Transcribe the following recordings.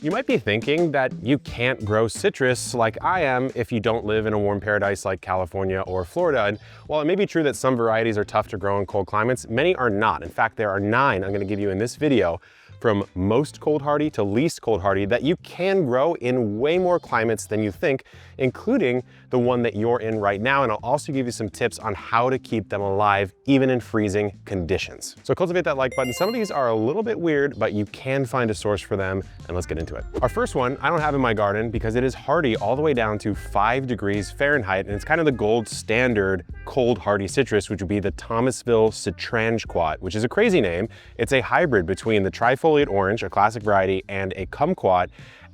You might be thinking that you can't grow citrus like I am if you don't live in a warm paradise like California or Florida. And while it may be true that some varieties are tough to grow in cold climates, many are not. In fact, there are 9 I'm going to give you in this video, from most cold hardy to least cold hardy, that you can grow in way more climates than you think, including the one that you're in right now. And I'll also give you some tips on how to keep them alive even in freezing conditions. So cultivate that like button. Some of these are a little bit weird, but you can find a source for them, and let's get into it. Our first one I don't have in my garden because it is hardy all the way down to 5 degrees Fahrenheit, and it's kind of the gold standard cold hardy citrus, which would be the Thomasville Citranquat, which is a crazy name. It's a hybrid between the trifoliate orange, a classic variety, and a kumquat,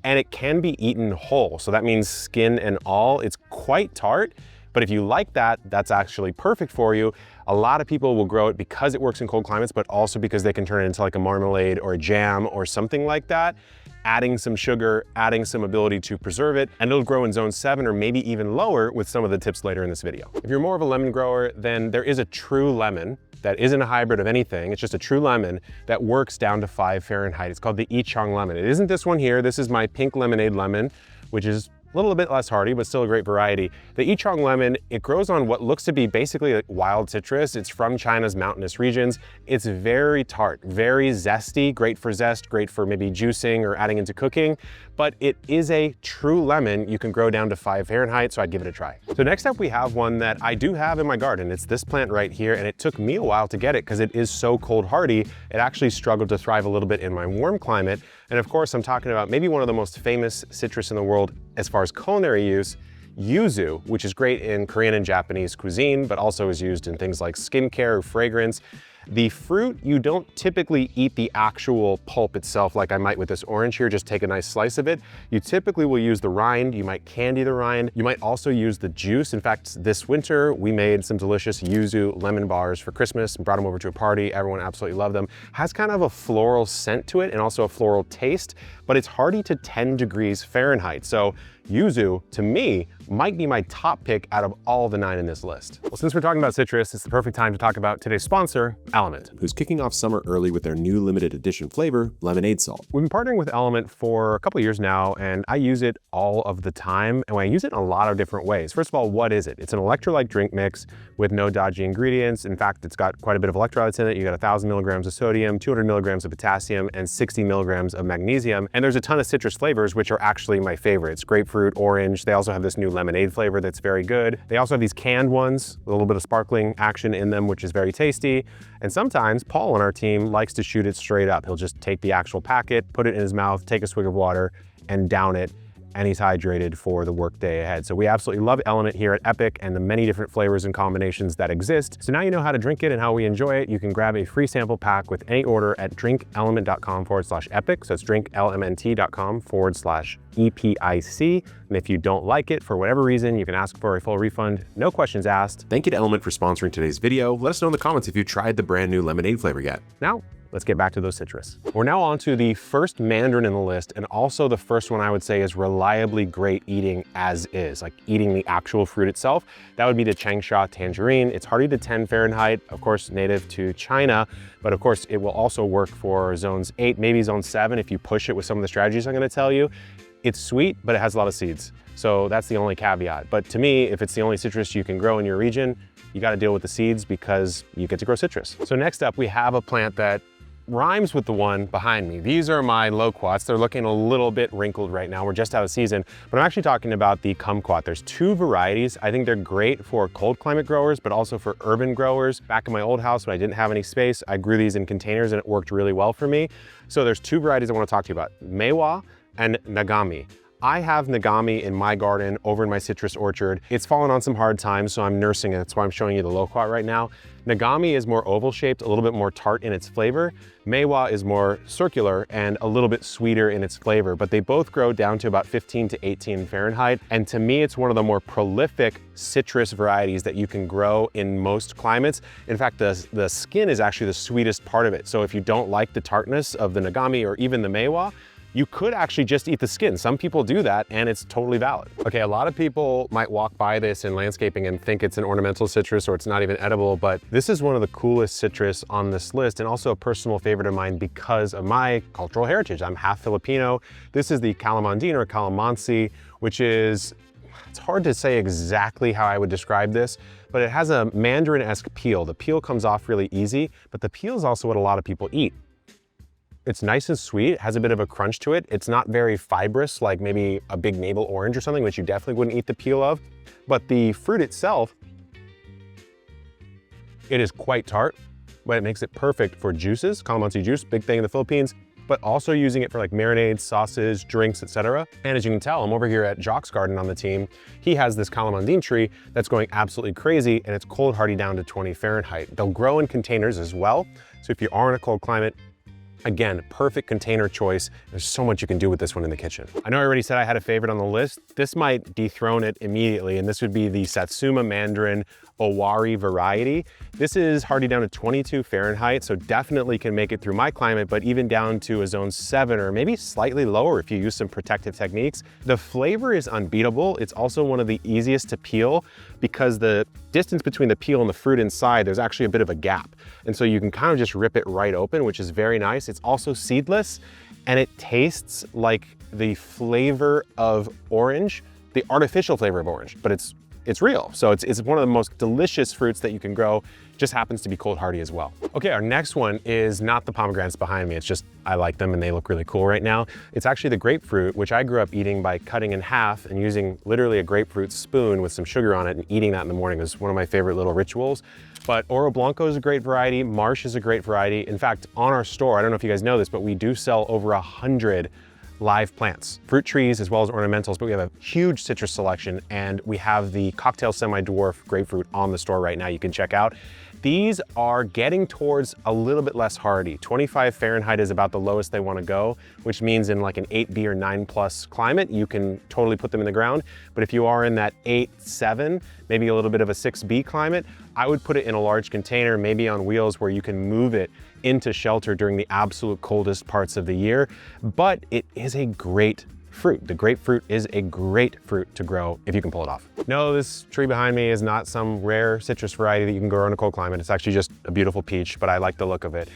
and it can be eaten whole. So that means skin and all. It's quite tart, but if you like that, that's actually perfect for you. A lot of people will grow it because it works in cold climates, but also because they can turn it into like a marmalade or a jam or something like that, adding some sugar, adding some ability to preserve it, and it'll grow in zone 7 or maybe even lower with some of the tips later in this video. If you're more of a lemon grower, then there is a true lemon that isn't a hybrid of anything. It's just a true lemon that works down to 5 Fahrenheit. It's called the Ichang lemon. It isn't this one here. This is my pink lemonade lemon, which is a little bit less hardy, but still a great variety. The Ichang lemon, it grows on what looks to be basically like wild citrus. It's from China's mountainous regions. It's very tart, very zesty, great for zest, great for maybe juicing or adding into cooking, but it is a true lemon. You can grow down to 5 Fahrenheit, so I'd give it a try. So next up we have one that I do have in my garden. It's this plant right here, and it took me a while to get it because it is so cold hardy. It actually struggled to thrive a little bit in my warm climate. And of course, I'm talking about maybe one of the most famous citrus in the world as far as culinary use, yuzu, which is great in Korean and Japanese cuisine, but also is used in things like skincare or fragrance. The fruit, you don't typically eat the actual pulp itself like I might with this orange here, just take a nice slice of it. You typically will use the rind, you might candy the rind, you might also use the juice. In fact, this winter, we made some delicious yuzu lemon bars for Christmas and brought them over to a party. Everyone absolutely loved them. Has kind of a floral scent to it and also a floral taste, but it's hardy to 10 degrees Fahrenheit. So yuzu, to me, might be my top pick out of all the 9 in this list. Well, since we're talking about citrus, it's the perfect time to talk about today's sponsor, Element, who's kicking off summer early with their new limited edition flavor, lemonade salt. We've been partnering with Element for a couple of years now, and I use it all of the time, and I use it in a lot of different ways. First of all, what is it? It's an electrolyte drink mix with no dodgy ingredients. In fact, it's got quite a bit of electrolytes in it. You got 1,000 milligrams of sodium, 200 milligrams of potassium, and 60 milligrams of magnesium. And there's a ton of citrus flavors, which are actually my favorites. Grapefruit, orange. They also have this new lemonade flavor that's very good. They also have these canned ones, a little bit of sparkling action in them, which is very tasty. And sometimes Paul on our team likes to shoot it straight up. He'll just take the actual packet, put it in his mouth, take a swig of water, and down it, and he's hydrated for the work day ahead. So we absolutely love Element here at Epic and the many different flavors and combinations that exist. So now you know how to drink it and how we enjoy it. You can grab a free sample pack with any order at drinkelement.com/epic. So it's drinkelement.com/EPIC. And if you don't like it for whatever reason, you can ask for a full refund. No questions asked. Thank you to Element for sponsoring today's video. Let us know in the comments if you've tried the brand new lemonade flavor yet. Now, let's get back to those citrus. We're now on to the first mandarin in the list, and also the first one I would say is reliably great eating as is, like eating the actual fruit itself. That would be the Changsha tangerine. It's hardy to 10 Fahrenheit, of course, native to China, but of course it will also work for zones 8, maybe zone 7 if you push it with some of the strategies I'm gonna tell you. It's sweet, but it has a lot of seeds. So that's the only caveat. But to me, if it's the only citrus you can grow in your region, you gotta deal with the seeds because you get to grow citrus. So next up, we have a plant that rhymes with the one behind me. These are my loquats. They're looking a little bit wrinkled right now. We're just out of season, but I'm actually talking about the kumquat. There's 2 varieties. I think they're great for cold climate growers, but also for urban growers. Back in my old house when I didn't have any space, I grew these in containers and it worked really well for me. So there's 2 varieties I want to talk to you about, Meiwa and Nagami. I have Nagami in my garden over in my citrus orchard. It's fallen on some hard times, so I'm nursing it. That's why I'm showing you the loquat right now. Nagami is more oval shaped, a little bit more tart in its flavor. Meiwa is more circular and a little bit sweeter in its flavor, but they both grow down to about 15 to 18 Fahrenheit. And to me, it's one of the more prolific citrus varieties that you can grow in most climates. In fact, the skin is actually the sweetest part of it. So if you don't like the tartness of the Nagami or even the Meiwa, you could actually just eat the skin. Some people do that and it's totally valid. Okay, a lot of people might walk by this in landscaping and think it's an ornamental citrus or it's not even edible, but this is one of the coolest citrus on this list and also a personal favorite of mine because of my cultural heritage. I'm half Filipino. This is the calamandin or calamansi, which is, it's hard to say exactly how I would describe this, but it has a mandarin-esque peel. The peel comes off really easy, but the peel is also what a lot of people eat. It's nice and sweet, it has a bit of a crunch to it. It's not very fibrous like maybe a big navel orange or something, which you definitely wouldn't eat the peel of. But the fruit itself, it is quite tart, but it makes it perfect for juices. Calamansi juice, big thing in the Philippines, but also using it for like marinades, sauces, drinks, etc. And as you can tell, I'm over here at Jock's garden on the team. He has this calamandin tree that's going absolutely crazy and it's cold hardy down to 20 Fahrenheit. They'll grow in containers as well. So if you are in a cold climate, again, perfect container choice. There's so much you can do with this one in the kitchen. I know I already said I had a favorite on the list. This might dethrone it immediately, and this would be the Satsuma Mandarin Owari variety. This is hardy down to 22 Fahrenheit, so definitely can make it through my climate, but even down to a zone 7 or maybe slightly lower if you use some protective techniques. The flavor is unbeatable. It's also one of the easiest to peel because the distance between the peel and the fruit inside, there's actually a bit of a gap. And so you can kind of just rip it right open, which is very nice. It's also seedless and it tastes like the flavor of orange, the artificial flavor of orange, but it's real. So it's one of the most delicious fruits that you can grow. Just happens to be cold hardy as well. Okay, our next one is not the pomegranates behind me. It's just, I like them and they look really cool right now. It's actually the grapefruit, which I grew up eating by cutting in half and using literally a grapefruit spoon with some sugar on it and eating that in the morning is one of my favorite little rituals. But Oro Blanco is a great variety. Marsh is a great variety. In fact, on our store, I don't know if you guys know this, but we do sell over 100 live plants, fruit trees as well as ornamentals, but we have a huge citrus selection and we have the cocktail semi-dwarf grapefruit on the store right now you can check out. These are getting towards a little bit less hardy. 25 Fahrenheit is about the lowest they want to go, which means in like an 8B or 9+ climate, you can totally put them in the ground. But if you are in that 8, 7, maybe a little bit of a 6B climate, I would put it in a large container, maybe on wheels where you can move it into shelter during the absolute coldest parts of the year. But it is a great fruit. The grapefruit is a great fruit to grow if you can pull it off. No, this tree behind me is not some rare citrus variety that you can grow in a cold climate. It's actually just a beautiful peach, but I like the look of it.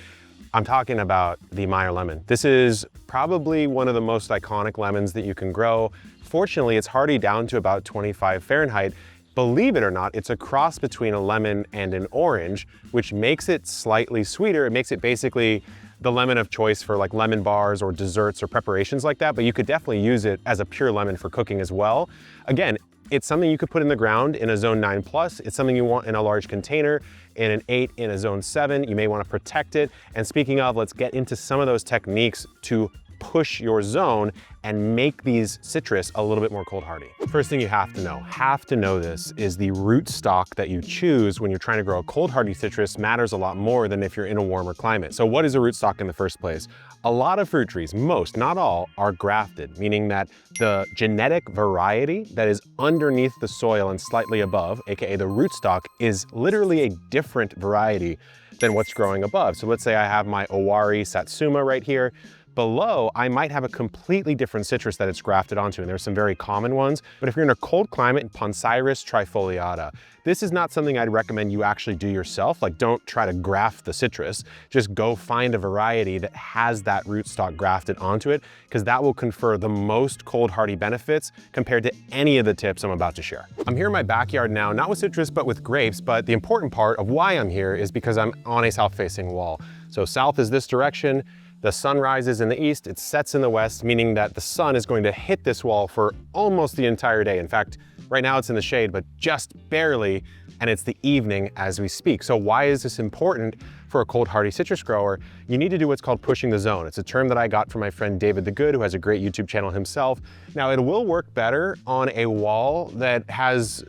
I'm talking about the Meyer lemon. This is probably one of the most iconic lemons that you can grow. Fortunately, it's hardy down to about 25 Fahrenheit. Believe it or not, it's a cross between a lemon and an orange, which makes it slightly sweeter. It makes it basically the lemon of choice for like lemon bars or desserts or preparations like that, but you could definitely use it as a pure lemon for cooking as well. Again, it's something you could put in the ground in a zone 9+. It's something you want in a large container, in an 8, in a zone 7. You may want to protect it. And speaking of, let's get into some of those techniques to push your zone and make these citrus a little bit more cold hardy. First thing you have to know this, is the root stock that you choose when you're trying to grow a cold hardy citrus matters a lot more than if you're in a warmer climate. So what is a root stock in the first place? A lot of fruit trees, most, not all, are grafted, meaning that the genetic variety that is underneath the soil and slightly above, aka the rootstock, is literally a different variety than what's growing above. So let's say I have my Owari Satsuma right here. Below, I might have a completely different citrus that it's grafted onto, and there's some very common ones. But if you're in a cold climate, Poncirus trifoliata. This is not something I'd recommend you actually do yourself. Like, don't try to graft the citrus. Just go find a variety that has that rootstock grafted onto it, because that will confer the most cold hardy benefits compared to any of the tips I'm about to share. I'm here in my backyard now, not with citrus, but with grapes. But the important part of why I'm here is because I'm on a south-facing wall. So south is this direction. The sun rises in the east, it sets in the west, meaning that the sun is going to hit this wall for almost the entire day. In fact, right now it's in the shade, but just barely, and it's the evening as we speak. So why is this important for a cold hardy citrus grower? You need to do what's called pushing the zone. It's a term that I got from my friend David the Good, who has a great YouTube channel himself. Now, it will work better on a wall that has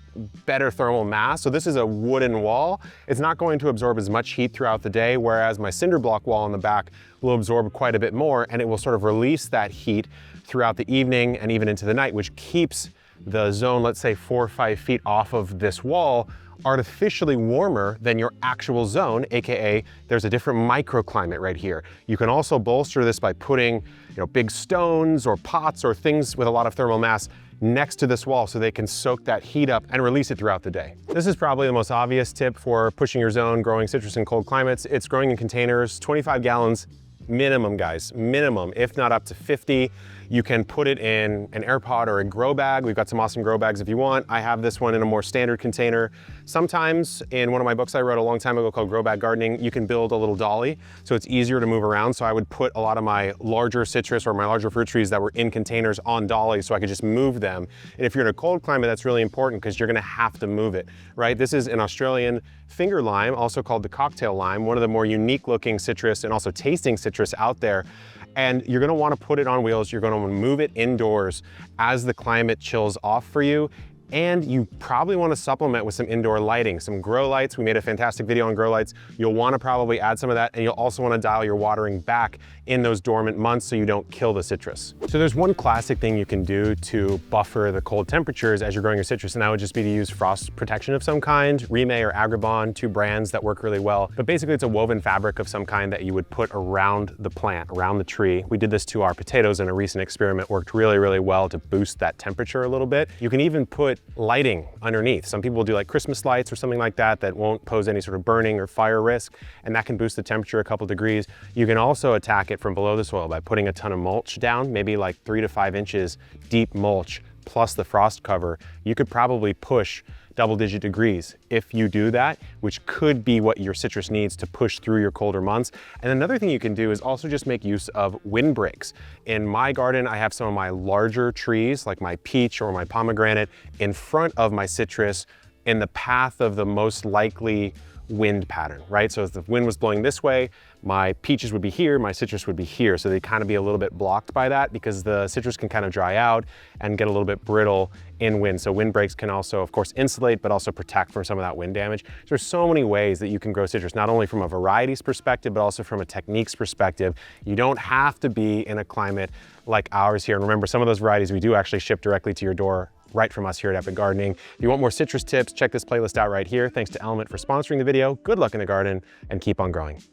better thermal mass. So this is a wooden wall. It's not going to absorb as much heat throughout the day, whereas my cinder block wall in the back will absorb quite a bit more, and it will sort of release that heat throughout the evening and even into the night, which keeps the zone, let's say 4 or 5 feet off of this wall, artificially warmer than your actual zone, AKA there's a different microclimate right here. You can also bolster this by putting big stones or pots or things with a lot of thermal mass next to this wall so they can soak that heat up and release it throughout the day. This is probably the most obvious tip for pushing your zone, growing citrus in cold climates. It's growing in containers, 25 gallons minimum, guys, minimum, if not up to 50. You can put it in an air pod or a grow bag. We've got some awesome grow bags if you want. I have this one in a more standard container. Sometimes in one of my books I wrote a long time ago called Grow Bag Gardening, you can build a little dolly so it's easier to move around. So I would put a lot of my larger citrus or my larger fruit trees that were in containers on dollies so I could just move them. And if you're in a cold climate, that's really important because you're gonna have to move it, right? This is an Australian finger lime, also called the cocktail lime, one of the more unique looking citrus and also tasting citrus out there. And you're gonna wanna put it on wheels. You're gonna wanna move it indoors as the climate chills off for you. And you probably wanna supplement with some indoor lighting, some grow lights. We made a fantastic video on grow lights. You'll wanna probably add some of that, and you'll also wanna dial your watering back in those dormant months so you don't kill the citrus. So there's one classic thing you can do to buffer the cold temperatures as you're growing your citrus, and that would just be to use frost protection of some kind, Rime or Agribon, two brands that work really well. But basically it's a woven fabric of some kind that you would put around the plant, around the tree. We did this to our potatoes in a recent experiment, worked really, really well to boost that temperature a little bit. You can even put lighting underneath. Some people will do like Christmas lights or something like that that won't pose any sort of burning or fire risk, and that can boost the temperature a couple degrees. You can also attack it from below the soil by putting a ton of mulch down, maybe like 3 to 5 inches deep mulch plus the frost cover. You could probably push double-digit degrees if you do that, which could be what your citrus needs to push through your colder months. And another thing you can do is also just make use of windbreaks. In my garden, I have some of my larger trees, like my peach or my pomegranate, in front of my citrus in the path of the most likely wind pattern, right? So if the wind was blowing this way, my peaches would be here, my citrus would be here. So they kind of be a little bit blocked by that because the citrus can kind of dry out and get a little bit brittle in wind. So windbreaks can also, of course, insulate, but also protect from some of that wind damage. So there's so many ways that you can grow citrus, not only from a varieties perspective, but also from a techniques perspective. You don't have to be in a climate like ours here. And remember, some of those varieties we do actually ship directly to your door right from us here at Epic Gardening. If you want more citrus tips, check this playlist out right here. Thanks to Element for sponsoring the video. Good luck in the garden and keep on growing.